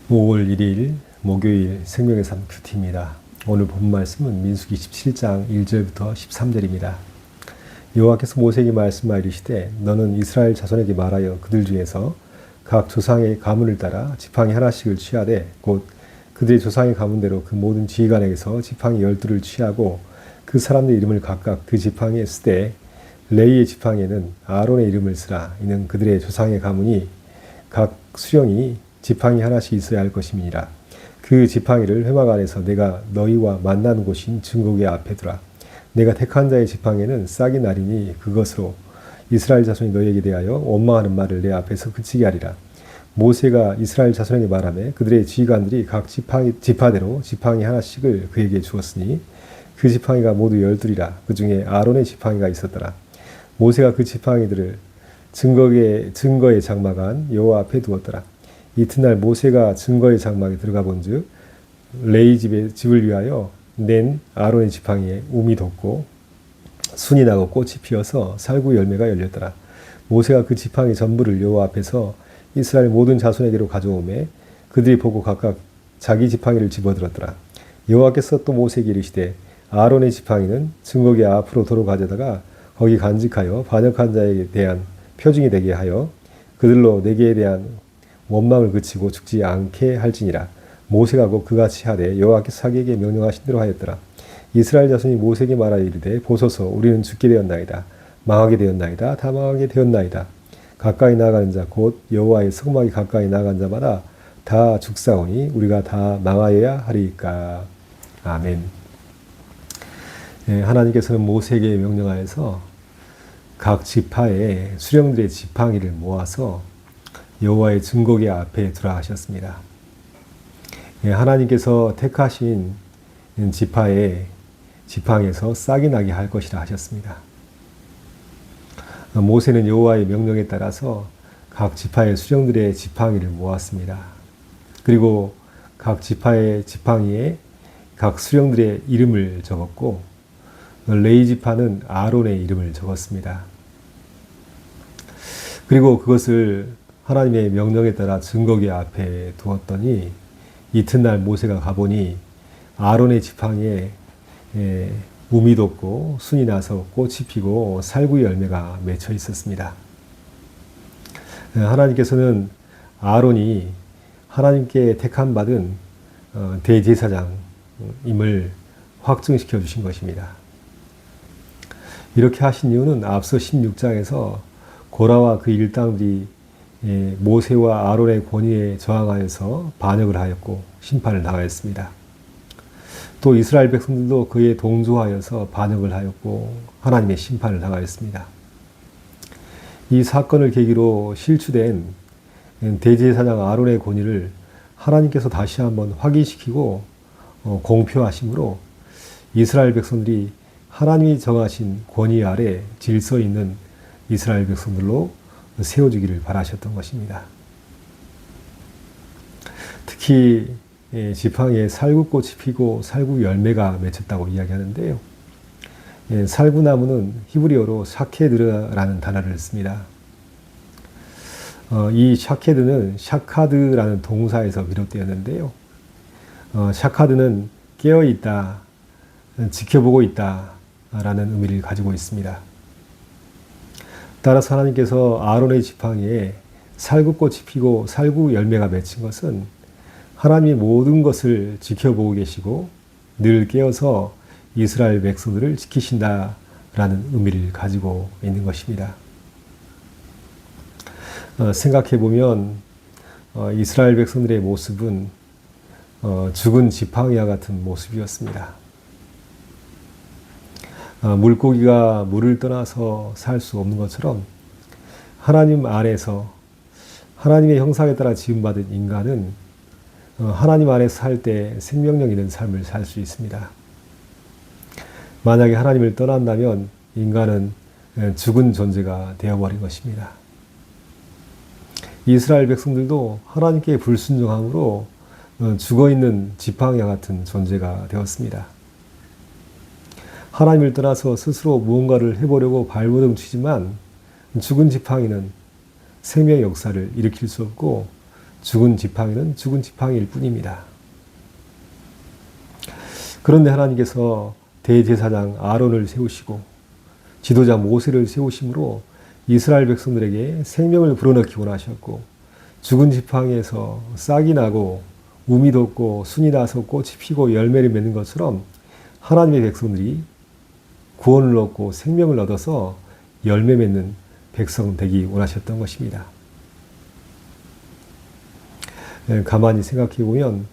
5월 1일 목요일 생명의 삶 큐티입니다. 오늘 본 말씀은 민수기 17장 1절부터 13절입니다. 여호와께서 모세에게 말씀하여 이르시되 너는 이스라엘 자손에게 말하여 그들 중에서 각 조상의 가문을 따라 지팡이 하나씩을 취하되 곧 그들의 조상의 가문대로 그 모든 지휘관에게서 지팡이 12를 취하고 그 사람들의 이름을 각각 그 지팡이에 쓰되 레위의 지팡이에는 아론의 이름을 쓰라. 이는 그들의 조상의 가문이 각 수령이 지팡이 하나씩 있어야 할 것임이니라. 그 지팡이를 회막 안에서 내가 너희와 만나는 곳인 증거궤 앞에 두라. 내가 택한 자의 지팡이는 싹이 나리니 그것으로 이스라엘 자손이 너희에게 대하여 원망하는 말을 내 앞에서 그치게 하리라. 모세가 이스라엘 자손에게 말하며 그들의 지휘관들이 각 지파대로 지팡이 하나씩을 그에게 주었으니 그 지팡이가 모두 12이라. 그 중에 아론의 지팡이가 있었더라. 모세가 그 지팡이들을 증거의 장막 안 여호와 앞에 두었더라. 이튿날 모세가 증거의 장막에 들어가 본즉 레위 집을 위하여 낸 아론의 지팡이에 움이 돋고 순이 나고 꽃이 피어서 살구 열매가 열렸더라. 모세가 그 지팡이 전부를 여호와 앞에서 이스라엘 모든 자손에게로 가져오매 그들이 보고 각각 자기 지팡이를 집어들었더라. 여호와께서 또 모세에게 이르시되 아론의 지팡이는 증거궤 앞으로 도로 가져다가 거기 간직하여 반역한 자에 대한 표징이 되게 하여 그들로 내게 대한 원망을 그치고 죽지 않게 할지니라. 모세가 곧 그같이 하되 여호와께서 자기에게 명령하신 대로 하였더라. 이스라엘 자손이 모세에게 말하여 이르되 보소서 우리는 죽게 되었나이다. 망하게 되었나이다. 다 망하게 되었나이다. 가까이 나아가는 자 곧 여호와의 성막이 가까이 나아간 자마다 다 죽사오니 우리가 다 망하여야 하리이까. 아멘. 하나님께서는 모세에게 명령하여서 각 지파의 수령들의 지팡이를 모아서 여호와의 증거궤 앞에 두라 하셨습니다. 하나님께서 택하신 지파의 지팡이에서 싹이 나게 할 것이라 하셨습니다. 모세는 여호와의 명령에 따라서 각 지파의 수령들의 지팡이를 모았습니다. 그리고 각 지파의 지팡이에 각 수령들의 이름을 적었고 레위 지파는 아론의 이름을 적었습니다. 그리고 그것을 하나님의 명령에 따라 증거궤 앞에 두었더니 이튿날 모세가 가보니 아론의 지팡이에 움이 돋고 순이 나서 꽃이 피고 살구 열매가 맺혀 있었습니다. 하나님께서는 아론이 하나님께 택함 받은 대제사장임을 확증시켜 주신 것입니다. 이렇게 하신 이유는 앞서 16장에서 고라와 그 일당들이 모세와 아론의 권위에 저항하여서 반역을 하였고 심판을 당하였습니다. 또 이스라엘 백성들도 그에 동조하여서 반역을 하였고 하나님의 심판을 당하였습니다. 이 사건을 계기로 실추된 대제사장 아론의 권위를 하나님께서 다시 한번 확인시키고 공표하심으로 이스라엘 백성들이 하나님이 정하신 권위 아래 질서 있는 이스라엘 백성들로 세워주기를 바라셨던 것입니다. 특히 지팡이에 살구꽃이 피고 살구 열매가 맺혔다고 이야기하는데요. 살구나무는 히브리어로 샤케드라는 단어를 씁니다. 이 샤케드는 샤카드라는 동사에서 비롯되었는데요. 샤카드는 깨어있다, 지켜보고 있다 라는 의미를 가지고 있습니다. 따라서 하나님께서 아론의 지팡이에 살구꽃이 피고 살구 열매가 맺힌 것은 하나님이 모든 것을 지켜보고 계시고 늘 깨어서 이스라엘 백성들을 지키신다라는 의미를 가지고 있는 것입니다. 생각해보면 이스라엘 백성들의 모습은 죽은 지팡이와 같은 모습이었습니다. 물고기가 물을 떠나서 살 수 없는 것처럼 하나님 안에서 하나님의 형상에 따라 지음받은 인간은 하나님 안에서 살 때 생명력 있는 삶을 살 수 있습니다. 만약에 하나님을 떠난다면 인간은 죽은 존재가 되어버린 것입니다. 이스라엘 백성들도 하나님께 불순종함으로 죽어있는 지팡이와 같은 존재가 되었습니다. 하나님을 떠나서 스스로 무언가를 해보려고 발버둥 치지만 죽은 지팡이는 생명의 역사를 일으킬 수 없고 죽은 지팡이는 죽은 지팡이일 뿐입니다. 그런데 하나님께서 대제사장 아론을 세우시고 지도자 모세를 세우심으로 이스라엘 백성들에게 생명을 불어넣기 원하셨고, 죽은 지팡이에서 싹이 나고 우미 돋고 순이 나서 꽃이 피고 열매를 맺는 것처럼 하나님의 백성들이 구원을 얻고 생명을 얻어서 열매 맺는 백성 되기 원하셨던 것입니다. 가만히 생각해 보면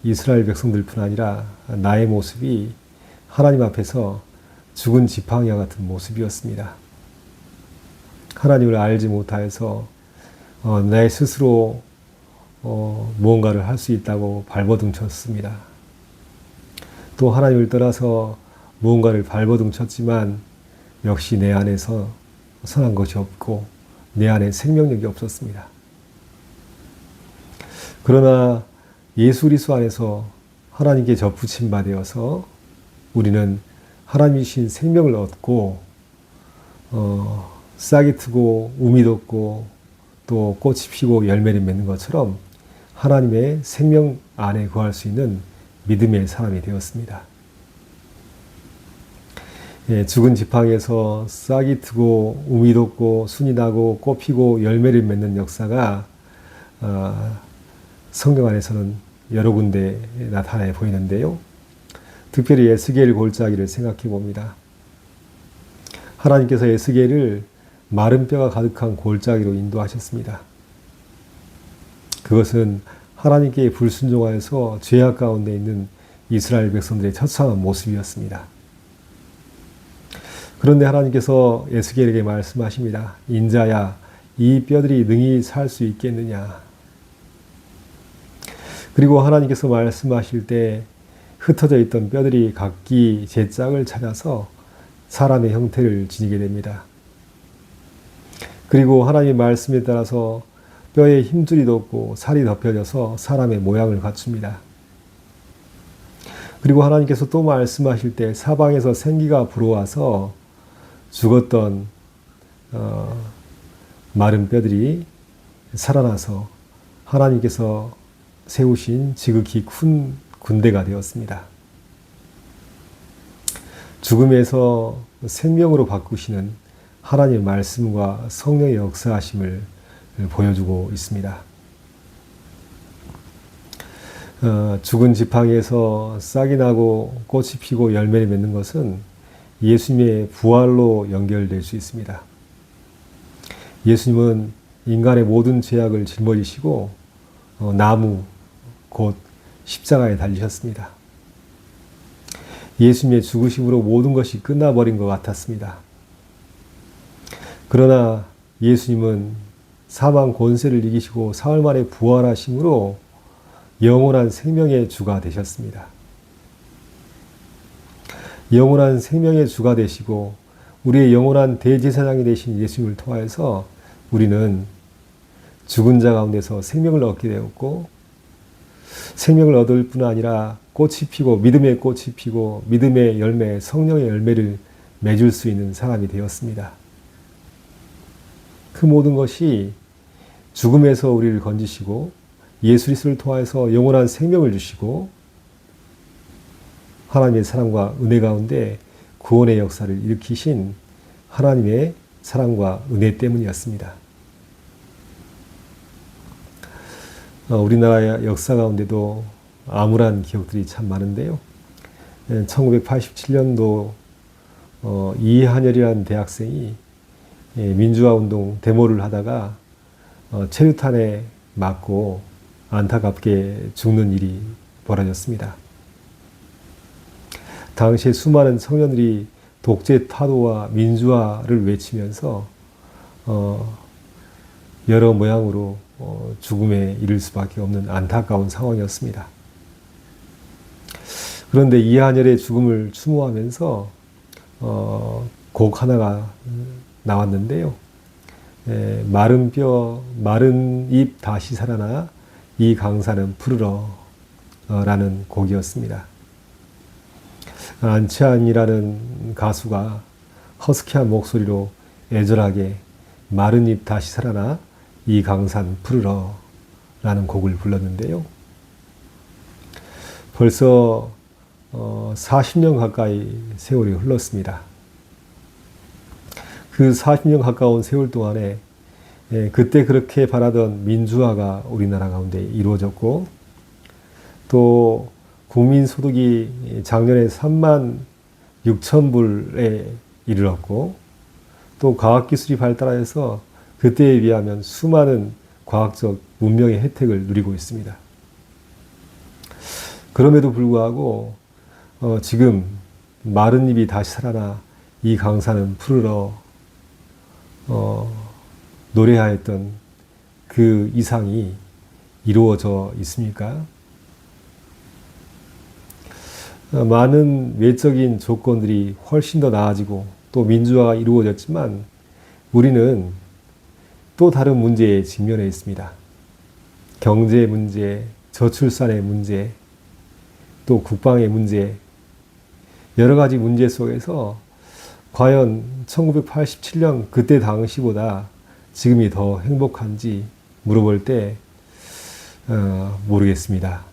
이스라엘 백성들뿐 아니라 나의 모습이 하나님 앞에서 죽은 지팡이와 같은 모습이었습니다. 하나님을 알지 못하여서 내 스스로 무언가를 할 수 있다고 발버둥쳤습니다. 또 하나님을 떠나서 무언가를 발버둥쳤지만 역시 내 안에서 선한 것이 없고 내 안에 생명력이 없었습니다. 그러나 예수 그리스도 안에서 하나님께 접붙임 받아서 우리는 하나님이신 생명을 얻고 싹이 트고 우미 돋고 또 꽃이 피고 열매를 맺는 것처럼 하나님의 생명 안에 거할 수 있는 믿음의 사람이 되었습니다. 죽은 지팡이에서 싹이 트고 우미 돋고 순이 나고 꽃 피고 열매를 맺는 역사가 성경 안에서는 여러 군데 나타나 보이는데요. 특별히 에스겔 골짜기를 생각해 봅니다. 하나님께서 에스겔을 마른 뼈가 가득한 골짜기로 인도하셨습니다. 그것은 하나님께 불순종하여서 죄악 가운데 있는 이스라엘 백성들의 처참한 모습이었습니다. 그런데 하나님께서 에스겔에게 말씀하십니다. 인자야, 이 뼈들이 능히 살 수 있겠느냐. 그리고 하나님께서 말씀하실 때 흩어져 있던 뼈들이 각기 제 짝을 찾아서 사람의 형태를 지니게 됩니다. 그리고 하나님의 말씀에 따라서 뼈에 힘줄이 돋고 살이 덮여져서 사람의 모양을 갖춥니다. 그리고 하나님께서 또 말씀하실 때 사방에서 생기가 불어와서 죽었던 마른 뼈들이 살아나서 하나님께서 세우신 지극히 큰 군대가 되었습니다. 죽음에서 생명으로 바꾸시는 하나님의 말씀과 성령의 역사하심을 보여주고 있습니다. 죽은 지팡이에서 싹이 나고 꽃이 피고 열매를 맺는 것은 예수님의 부활로 연결될 수 있습니다. 예수님은 인간의 모든 죄악을 짊어지시고 나무 곧 십자가에 달리셨습니다. 예수님의 죽으심으로 모든 것이 끝나버린 것 같았습니다. 그러나 예수님은 사망 권세를 이기시고 사흘 만에 부활하심으로 영원한 생명의 주가 되셨습니다. 영원한 생명의 주가 되시고 우리의 영원한 대제사장이 되신 예수님을 통하여서 우리는 죽은 자 가운데서 생명을 얻게 되었고, 생명을 얻을 뿐 아니라 꽃이 피고 믿음의 꽃이 피고 믿음의 열매, 성령의 열매를 맺을 수 있는 사람이 되었습니다. 그 모든 것이 죽음에서 우리를 건지시고 예수 그리스도를 통하여서 영원한 생명을 주시고 하나님의 사랑과 은혜 가운데 구원의 역사를 일으키신 하나님의 사랑과 은혜 때문이었습니다. 우리나라의 역사 가운데도 암울한 기억들이 참 많은데요. 1987년도 이한열이라는 대학생이 민주화운동 데모를 하다가 체류탄에 맞고 안타깝게 죽는 일이 벌어졌습니다. 당시에 수많은 청년들이 독재 타도와 민주화를 외치면서 여러 모양으로 죽음에 이를 수밖에 없는 안타까운 상황이었습니다. 그런데 이한열의 죽음을 추모하면서 곡 하나가 나왔는데요. 마른 뼈, 마른 잎 다시 살아나 이 강산은 푸르러 라는 곡이었습니다. 안치환이라는 가수가 허스키한 목소리로 애절하게 마른 잎 다시 살아나 이 강산 푸르러 라는 곡을 불렀는데요. 벌써 40년 가까이 세월이 흘렀습니다. 그 40년 가까운 세월 동안에 그때 그렇게 바라던 민주화가 우리나라 가운데 이루어졌고, 또 국민소득이 작년에 3만 6천 불에 이르렀고, 또 과학기술이 발달해서 그때에 비하면 수많은 과학적 문명의 혜택을 누리고 있습니다. 그럼에도 불구하고 지금 마른 잎이 다시 살아나 이 강산은 푸르러 노래하였던 그 이상이 이루어져 있습니까? 많은 외적인 조건들이 훨씬 더 나아지고 또 민주화가 이루어졌지만 우리는 또 다른 문제에 직면해 있습니다. 경제 문제, 저출산의 문제, 또 국방의 문제, 여러 가지 문제 속에서 과연 1987년 그때 당시보다 지금이 더 행복한지 물어볼 때 모르겠습니다.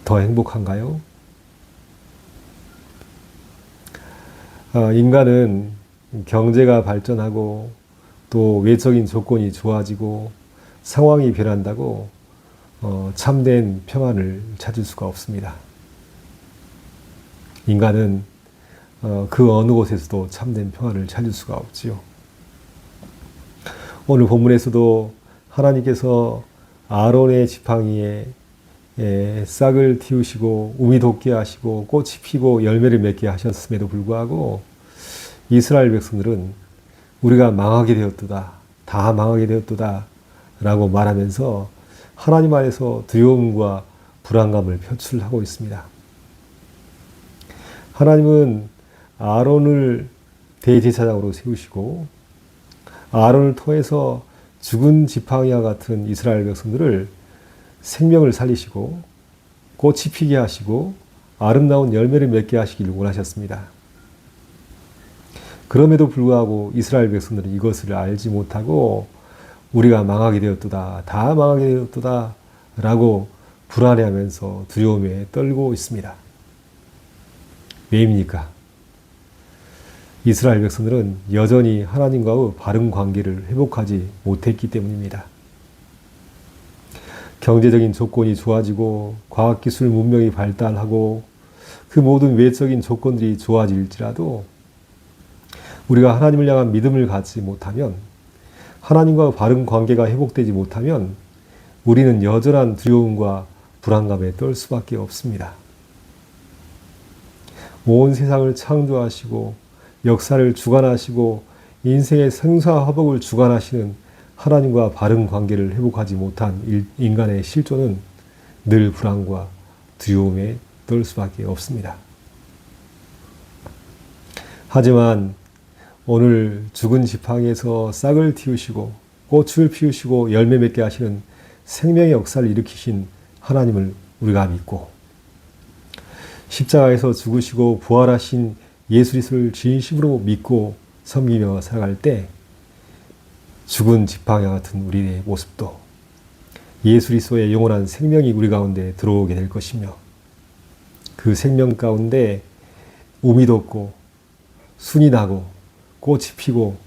더 행복한가요? 인간은 경제가 발전하고 또 외적인 조건이 좋아지고 상황이 변한다고 참된 평안을 찾을 수가 없습니다. 인간은 그 어느 곳에서도 참된 평안을 찾을 수가 없지요. 오늘 본문에서도 하나님께서 아론의 지팡이에 싹을 틔우시고 우미 돋게 하시고 꽃이 피고 열매를 맺게 하셨음에도 불구하고 이스라엘 백성들은 우리가 망하게 되었도다, 다 망하게 되었도다 라고 말하면서 하나님 안에서 두려움과 불안감을 표출하고 있습니다. 하나님은 아론을 대제사장으로 세우시고 아론을 통해서 죽은 지팡이와 같은 이스라엘 백성들을 생명을 살리시고 꽃이 피게 하시고 아름다운 열매를 맺게 하시기를 원하셨습니다. 그럼에도 불구하고 이스라엘 백성들은 이것을 알지 못하고 우리가 망하게 되었도다, 다 망하게 되었도다 라고 불안해하면서 두려움에 떨고 있습니다. 왜입니까? 이스라엘 백성들은 여전히 하나님과의 바른 관계를 회복하지 못했기 때문입니다. 경제적인 조건이 좋아지고 과학기술 문명이 발달하고 그 모든 외적인 조건들이 좋아질지라도 우리가 하나님을 향한 믿음을 갖지 못하면, 하나님과 바른 관계가 회복되지 못하면 우리는 여전한 두려움과 불안감에 떨 수밖에 없습니다. 온 세상을 창조하시고 역사를 주관하시고 인생의 생사화복을 주관하시는 하나님과 바른 관계를 회복하지 못한 인간의 실존은 늘 불안과 두려움에 떨 수밖에 없습니다. 하지만 오늘 죽은 지팡이에서 싹을 틔우시고 꽃을 피우시고 열매 맺게 하시는 생명의 역사를 일으키신 하나님을 우리가 믿고, 십자가에서 죽으시고 부활하신 예수 그리스도를 진심으로 믿고 섬기며 살아갈 때 죽은 지팡이와 같은 우리의 모습도 예수 그리스도의 영원한 생명이 우리 가운데 들어오게 될 것이며, 그 생명 가운데 우미 돋고 순이 나고 꽃이 피고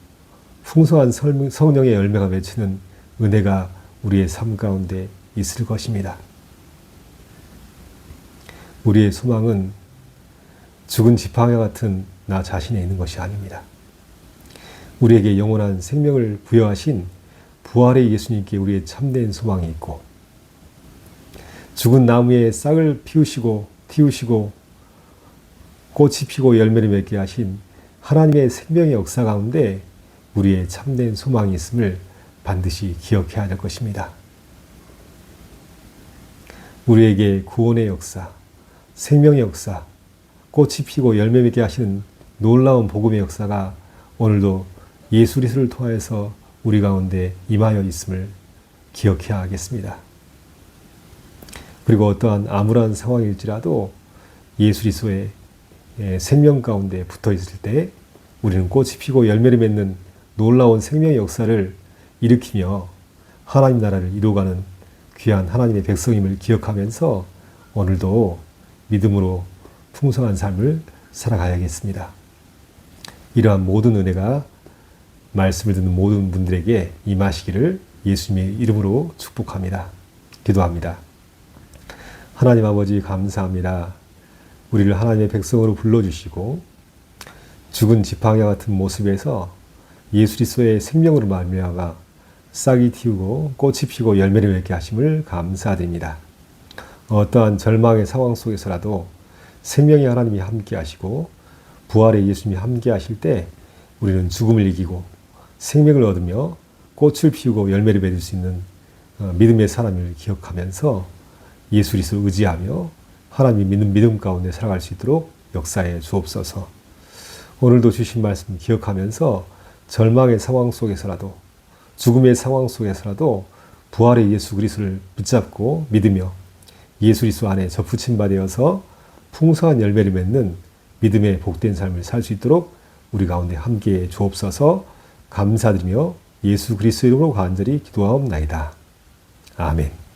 풍성한 성령의 열매가 맺히는 은혜가 우리의 삶 가운데 있을 것입니다. 우리의 소망은 죽은 지팡이 같은 나 자신에 있는 것이 아닙니다. 우리에게 영원한 생명을 부여하신 부활의 예수님께 우리의 참된 소망이 있고, 죽은 나무에 싹을 틔우시고 꽃이 피고 열매를 맺게 하신 하나님의 생명의 역사 가운데 우리의 참된 소망이 있음을 반드시 기억해야 될 것입니다. 우리에게 구원의 역사, 생명의 역사, 꽃이 피고 열매 맺게 하시는 놀라운 복음의 역사가 오늘도 예수 그리스도를 통해서 우리 가운데 임하여 있음을 기억해야 하겠습니다. 그리고 어떠한 암울한 상황일지라도 예수 그리스도의 생명 가운데 붙어 있을 때 우리는 꽃이 피고 열매를 맺는 놀라운 생명의 역사를 일으키며 하나님 나라를 이루어가는 귀한 하나님의 백성임을 기억하면서 오늘도 믿음으로 풍성한 삶을 살아가야겠습니다. 이러한 모든 은혜가 말씀을 듣는 모든 분들에게 임하시기를 예수님의 이름으로 축복합니다. 기도합니다. 하나님 아버지 감사합니다. 우리를 하나님의 백성으로 불러주시고 죽은 지팡이와 같은 모습에서 예수 그리스도의 생명으로 말미암아 싹이 틔우고 꽃이 피고 열매를 맺게 하심을 감사드립니다. 어떠한 절망의 상황 속에서라도 생명의 하나님이 함께 하시고 부활의 예수님이 함께 하실 때 우리는 죽음을 이기고 생명을 얻으며 꽃을 피우고 열매를 맺을 수 있는 믿음의 사람을 기억하면서 예수 그리스도를 의지하며 하나님이 믿는 믿음 가운데 살아갈 수 있도록 역사해 주옵소서. 오늘도 주신 말씀 기억하면서 절망의 상황 속에서라도 죽음의 상황 속에서라도 부활의 예수 그리스도를 붙잡고 믿으며 예수 그리스도 안에 접붙임 받아서 풍성한 열매를 맺는 믿음의 복된 삶을 살 수 있도록 우리 가운데 함께해 주옵소서. 감사드리며 예수 그리스도 이름으로 간절히 기도하옵나이다. 아멘.